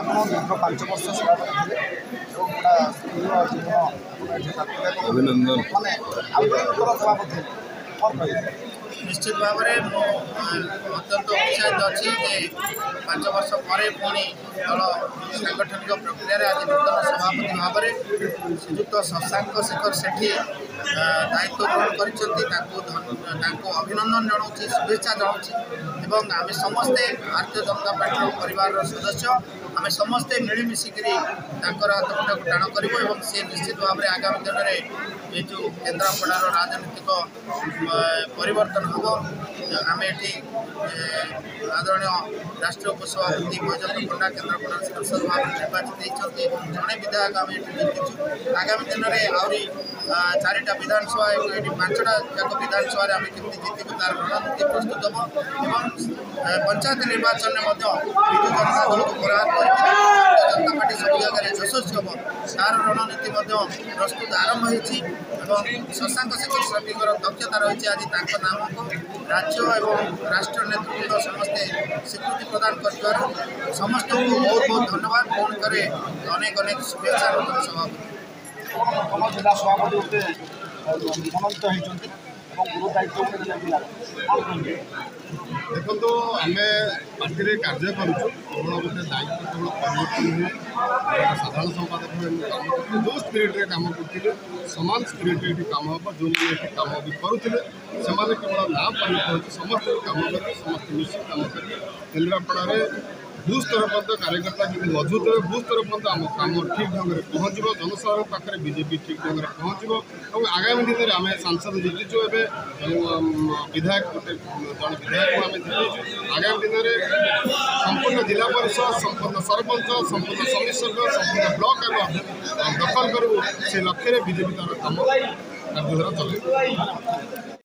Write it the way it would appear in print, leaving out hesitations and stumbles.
ଆପଣ ଦୀର୍ଘ 5 ବର୍ଷ ସେବା କରିଥିଲେ ଏବଂ ଗୋଟା ସ୍କୁଲର ଜୀବନ ଅଭିନନ୍ଦନ ମାନେ ଆଉ ଜଣେ ନୂତନ ସଭାପତି କ'ଣ କହିବେ? निश्चित भाव में अत्यंत उत्साहित अच्छी जे 5 वर्ष पर पुणी दल सांगठनिक प्रक्रिया आज नूतन सभापति भाव में श्रीजुक्त शशांक शेखर सेठी दायित्व ग्रहण कर अभिनंदन जनाऊँ शुभेच्छा जनाऊँ आम समस्ते भारतीय जनता पार्टी परिवार सदस्य आम समस्ते मिलमिशिक हाथ टाण कर सी निश्चित भाव में आगामी दिन में ये जो केन्द्रापड़ार राजनीतिक परिवर्तन हम आम ये आदरणीय राष्ट्रीय उपसभापति बैजयंत पंडा केन्द्रापड़ा सांसद भाव निर्वाचित होती जड़े विधायक आम ये जीतु आगामी दिन में आहरी 4टा विधानसभा 5टा जाक विधानसभा आम केमती जीतु तार रणनीति प्रस्तुत हम पंचायत निर्वाचन में विजु जनता दल को पराहत भारतीय जनता पार्टी सब जगह यशस्वी हम तार रणनीति प्रस्तुत आरंभ हो शशांक शेखर सेठीर दक्षता रही आज नाम को राज्य और राष्ट्र नेतृत्व समस्ते स्वीकृति प्रदान कर समस्त को बहुत बहुत धन्यवाद फोन करे अनेक अनेक शुभेच्छा नूतन सभापति जिला सभापति गोटे मनोनीत होती गुरु दायित्व देखो आम पार्टी कार्य करुँ केवल गोटे दायित्व केवल परिवर्तन हुए साधारण संपादक हुए जो स्पिरिट्रे कम कर सामान स्पिरिट्रे कम हम जो मैंने कम भी करुले से केवल ना परिवर्तन समस्त कम कर समस्त मिसिक कम कर केन्द्रापड़ा भू स्तर पर्यटन कार्यकर्ता जो मजबूत रहे भू स्तर पर्यटन आम कम ठीक ढंग से पहुँच जनसाधारण पाखे बीजेपी ठीक ढंग से पहुँच आगामी दिन में आम सांसद जीतिचु एवं विधायक गोटे जन विधायक आम जीतिचु आगामी दिन में संपूर्ण जिला परिषद संपूर्ण सरपंच संपूर्ण समिति संपूर्ण ब्लॉक दखल करूँ से लक्ष्य बीजेपी तार कम कार्य चल।